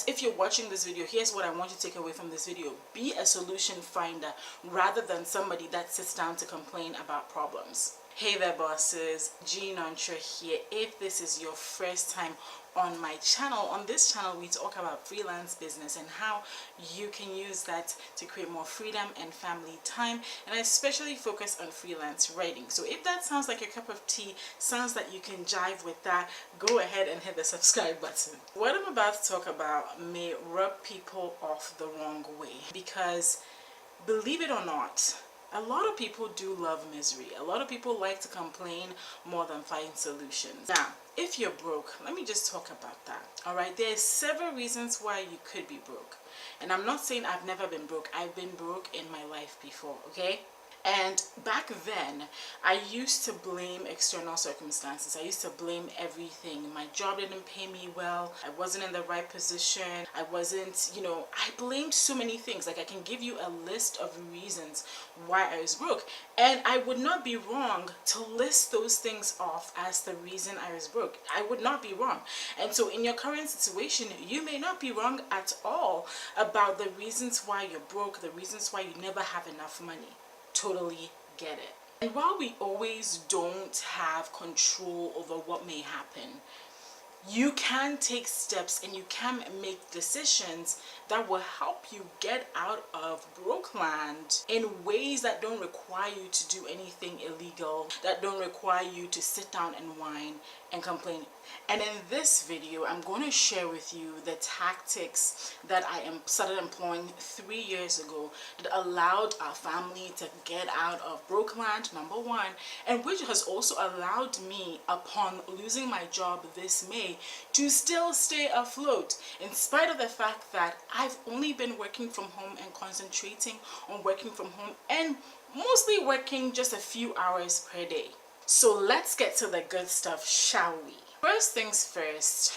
If you're watching this video, here's what I want you to take away from this video. Be a solution finder rather than somebody that sits down to complain about problems. Hey there bosses, Jean Ontra here. If this is your first time on my channel, on this channel we talk about freelance business and how you can use that to create more freedom and family time, and I especially focus on freelance writing. So if that sounds like your cup of tea, sounds like you can jive with that, go ahead and hit the subscribe button. What I'm about to talk about may rub people off the wrong way, because believe it or not, a lot of people do love misery. A lot of people like to complain more than find solutions. Now, if you're broke, let me just talk about that. Alright, there's several reasons why you could be broke. And I'm not saying I've never been broke. I've been broke in my life before, okay? And back then, I used to blame external circumstances. I used to blame everything. My job didn't pay me well. I wasn't in the right position. I wasn't, I blamed so many things. Like, I can give you a list of reasons why I was broke. And I would not be wrong to list those things off as the reason I was broke. I would not be wrong. And so in your current situation, you may not be wrong at all about the reasons why you're broke, the reasons why you never have enough money. Totally get it. And while we always don't have control over what may happen, you can take steps and you can make decisions that will help you get out of broke land in ways that don't require you to do anything illegal, that don't require you to sit down and whine and complain. And in this video, I'm going to share with you the tactics that I started employing 3 years ago that allowed our family to get out of broke land, number one, and which has also allowed me, upon losing my job this May, to still stay afloat in spite of the fact that I've only been working from home and concentrating on working from home and mostly working just a few hours per day. So let's get to the good stuff, shall we? First things first,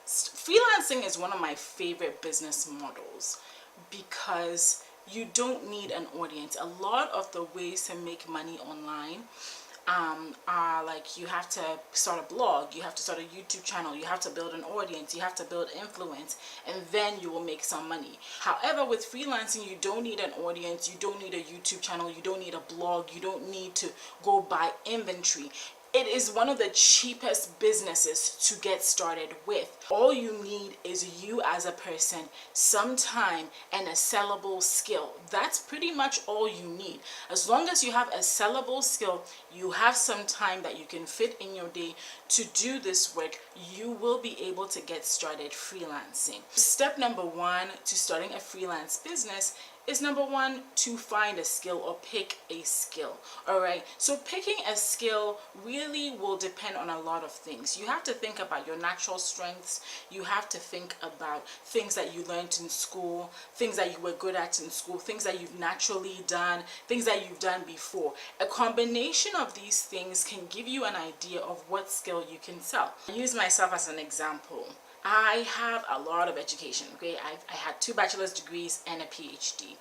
freelancing is one of my favorite business models because you don't need an audience. A lot of the ways to make money online are like, you have to start a blog, you have to start a YouTube channel, you have to build an audience, you have to build influence, and then you will make some money. However, with freelancing, you don't need an audience, you don't need a YouTube channel, you don't need a blog, you don't need to go buy inventory. It is one of the cheapest businesses to get started with. All you need is you as a person, some time, and a sellable skill. That's pretty much all you need. As long as you have a sellable skill, you have some time that you can fit in your day to do this work, you will be able to get started freelancing. Step number one to starting a freelance business is number one, to find a skill or pick a skill. All right, so picking a skill really will depend on a lot of things. You have to think about your natural strengths. You have to think about things that you learned in school, things that you were good at in school, things that you've naturally done, things that you've done before. A combination of these things can give you an idea of what skill you can sell. I use myself as an example. I have a lot of education, okay? I had 2 bachelor's degrees and a PhD.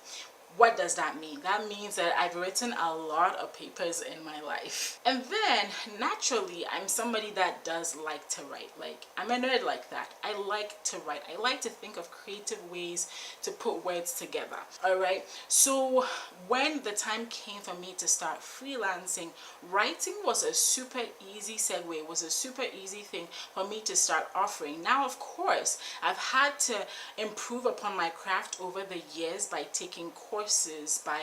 What does that mean? That means that I've written a lot of papers in my life. And then, naturally, I'm somebody that does like to write. Like, I'm a nerd like that. I like to write. I like to think of creative ways to put words together. Alright? So, when the time came for me to start freelancing, writing was a super easy segue, was a super easy thing for me to start offering. Now, of course, I've had to improve upon my craft over the years by taking courses, by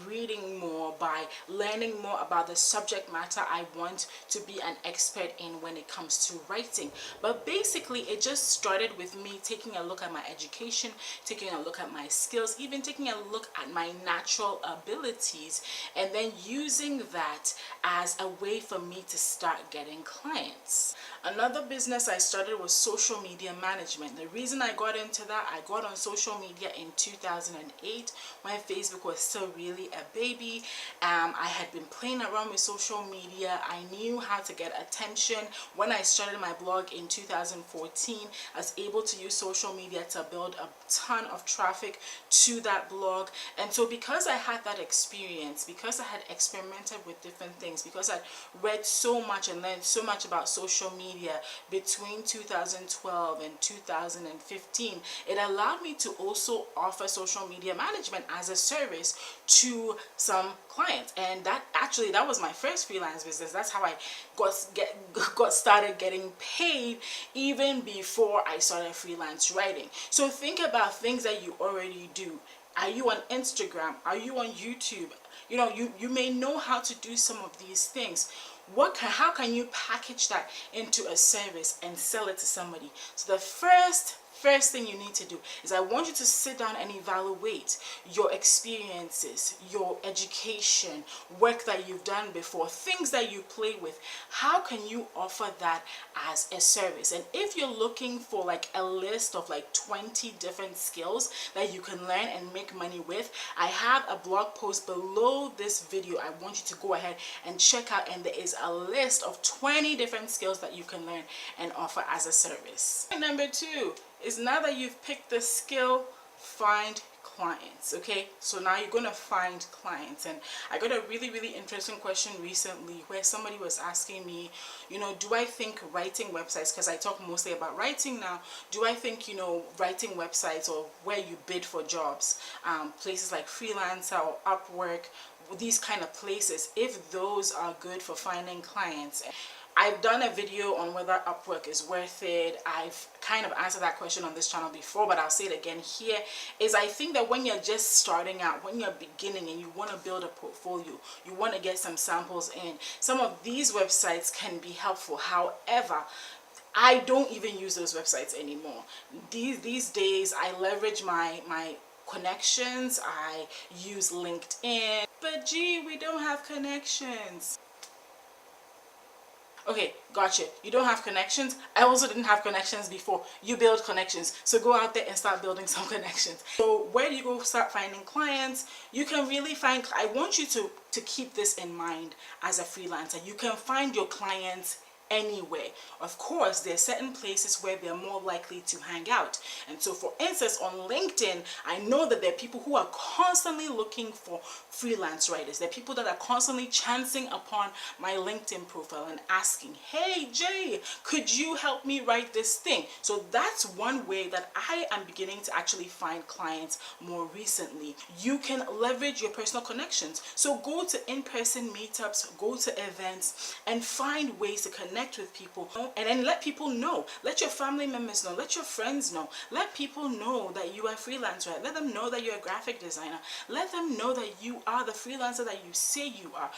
reading more, by learning more about the subject matter I want to be an expert in when it comes to writing. But basically, it just started with me taking a look at my education, taking a look at my skills, even taking a look at my natural abilities, and then using that as a way for me to start getting clients. Another business I started was social media management. The reason I got into that, I got on social media in 2008 when Facebook was still really a baby. I had been playing around with social media. I knew how to get attention. When I started my blog in 2014, I was able to use social media to build a ton of traffic to that blog. And so because I had that experience, because I had experimented with different things, because I read so much and learned so much about social media between 2012 and 2015, it allowed me to also offer social media management as a service to some clients. And that was my first freelance business. That's how I got started getting paid, even before I started freelance writing. So think about things that you already do. Are you on Instagram? Are you on YouTube? You may know how to do some of these things. How can you package that into a service and sell it to somebody? So the first thing you need to do is, I want you to sit down and evaluate your experiences, your education, work that you've done before, things that you play with. How can you offer that as a service? And if you're looking for like a list of like 20 different skills that you can learn and make money with, I have a blog post below this video I want you to go ahead and check out, and there is a list of 20 different skills that you can learn and offer as a service. Number 2 is, now that you've picked the skill, find clients. Okay, so now you're gonna find clients. And I got a really interesting question recently where somebody was asking me, do I think writing websites, because I talk mostly about writing now, do I think writing websites, or where you bid for jobs, places like Freelancer or Upwork, these kind of places, if those are good for finding clients? I've done a video on whether Upwork is worth it. I've kind of answered that question on this channel before, but I'll say it again here, is I think that when you're just starting out, when you're beginning and you want to build a portfolio, you want to get some samples in, some of these websites can be helpful. However, I don't even use those websites anymore. These days, I leverage my connections. I use LinkedIn. But gee, we don't have connections. Okay, gotcha. You don't have connections. I also didn't have connections before. You build connections. So go out there and start building some connections. So where do you go start finding clients? You can really find, I want you to keep this in mind as a freelancer. You can find your clients anywhere. Of course, there are certain places where they're more likely to hang out. And so for instance, on LinkedIn, I know that there are people who are constantly looking for freelance writers. There are people that are constantly chancing upon my LinkedIn profile and asking, hey Jay, could you help me write this thing? So that's one way that I am beginning to actually find clients more recently. You can leverage your personal connections. So go to in-person meetups, go to events, and find ways to connect with people, and then let people know. Let your family members know, let your friends know, let people know that you are a freelancer. Let them know that you're a graphic designer. Let them know that you are the freelancer that you say you are.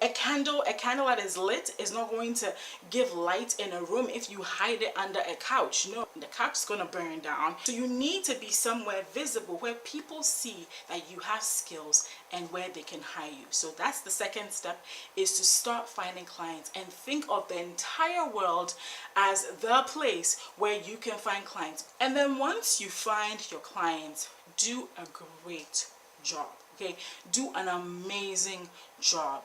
A candle that is lit is not going to give light in a room if you hide it under a couch. No, the couch is gonna burn down. So you need to be somewhere visible where people see that you have skills and where they can hire you. So that's the second step, is to start finding clients and think of the entire world as the place where you can find clients. And then once you find your clients, do a great job. Okay, do an amazing job.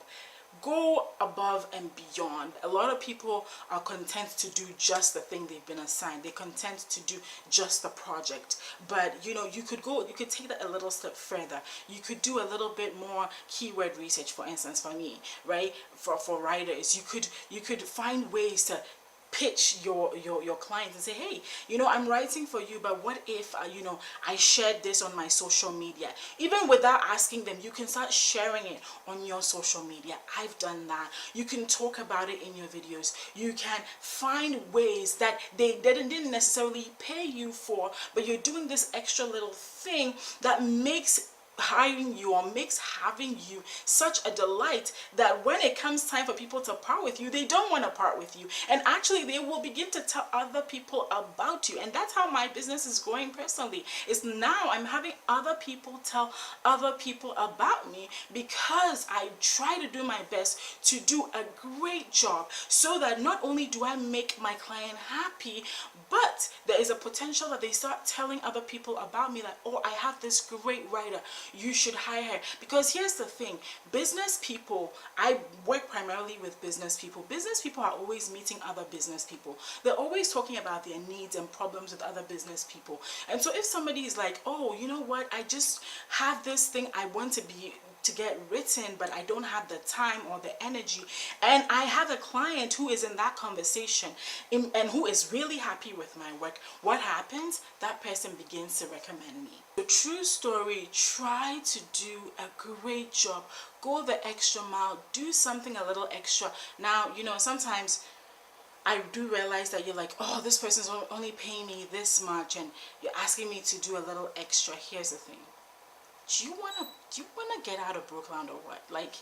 Go above and beyond. A lot of people are content to do just the thing they've been assigned. They're content to do just the project. But you could take that a little step further. You could do a little bit more keyword research, for instance, for me, right? For writers, you could find ways to pitch your clients and say, hey, I'm writing for you, but what if I shared this on my social media? Even without asking them, you can start sharing it on your social media. I've done that. You can talk about it in your videos. You can find ways that they didn't necessarily pay you for, but you're doing this extra little thing that makes hiring you, or makes having you such a delight, that when it comes time for people to part with you, they don't want to part with you, and actually they will begin to tell other people about you. And that's how my business is growing personally. Is now I'm having other people tell other people about me, because I try to do my best to do a great job, so that not only do I make my client happy, but there is a potential that they start telling other people about me, like, oh, I have this great writer you should hire her. Because here's the thing, business people, I work primarily with business people. Business people are always meeting other business people. They're always talking about their needs and problems with other business people. And so if somebody is like, oh, you know what, I just have this thing I want to get written, but I don't have the time or the energy, and I have a client who is in that conversation and who is really happy with my work, what happens? That person begins to recommend me. The true story, try to do a great job, go the extra mile, do something a little extra. Now, you know, sometimes I do realize that you're like, oh, this person's only paying me this much and you're asking me to do a little extra. Here's the thing. Do you wanna get out of Brooklyn or what? Like,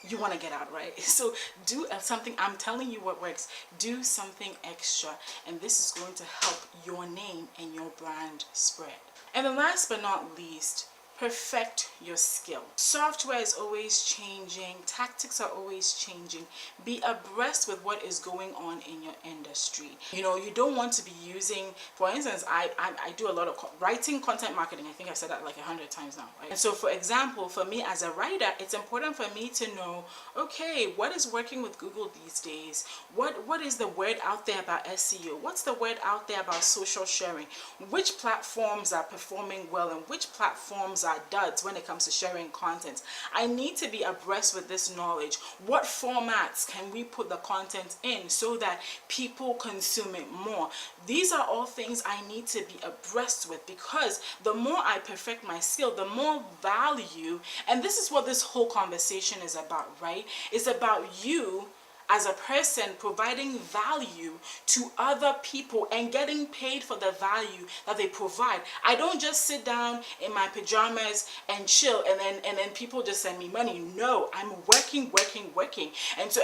you want to get out, right? So do something. I'm telling you what works. Do something extra, and this is going to help your name and your brand spread. And then last but not least, perfect your skill. Software is always changing, tactics are always changing. Be abreast with what is going on in your industry. You know, you don't want to be using, for instance, I do a lot of writing, content marketing. I think I've said that like 100 times now, right? And so for example, for me as a writer, it's important for me to know, okay, what is working with Google these days? What is the word out there about SEO? What's the word out there about social sharing? Which platforms are performing well and which platforms are duds when it comes to sharing content? I need to be abreast with this knowledge. What formats can we put the content in so that people consume it more? These are all things I need to be abreast with, because the more I perfect my skill, the more value, and this is what this whole conversation is about, right? It's about you as a person providing value to other people and getting paid for the value that they provide. I don't just sit down in my pajamas and chill and then people just send me money. No, I'm working.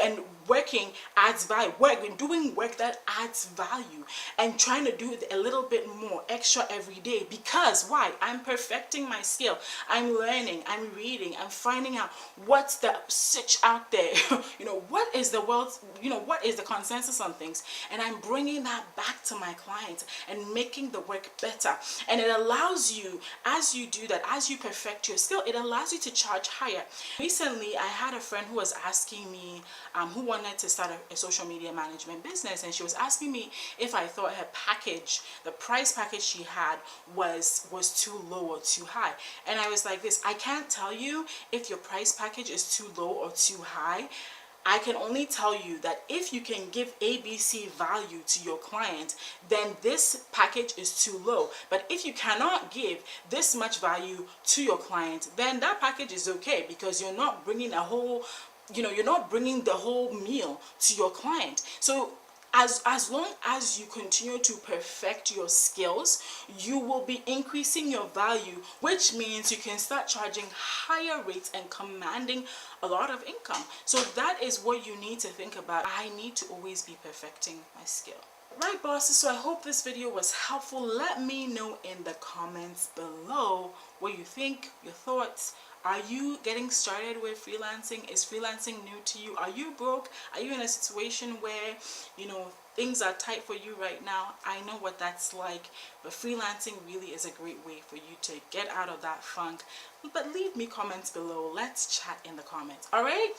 And working adds value. Doing work that adds value and trying to do a little bit more extra every day. Because why? I'm perfecting my skill. I'm learning, I'm reading, I'm finding out what's the search out there. You know, what is the what is the consensus on things, and I'm bringing that back to my clients and making the work better. And it allows you, as you do that, as you perfect your skill, it allows you to charge higher. Recently I had a friend who was asking me who wanted to start a social media management business, and she was asking me if I thought her package, the price package she had, was too low or too high. And I was like this, I can't tell you if your price package is too low or too high. I can only tell you that if you can give ABC value to your client, then this package is too low. But if you cannot give this much value to your client, then that package is okay, because you're not bringing you're not bringing the whole meal to your client. So as long as you continue to perfect your skills, you will be increasing your value, which means you can start charging higher rates and commanding a lot of income. So that is what you need to think about. I need to always be perfecting my skill. Right, bosses, so I hope this video was helpful. Let me know in the comments below what you think, your thoughts. Are you getting started with freelancing? Is freelancing new to you? Are you broke? Are you in a situation where, things are tight for you right now? I know what that's like, but freelancing really is a great way for you to get out of that funk. But leave me comments below. Let's chat in the comments. All right?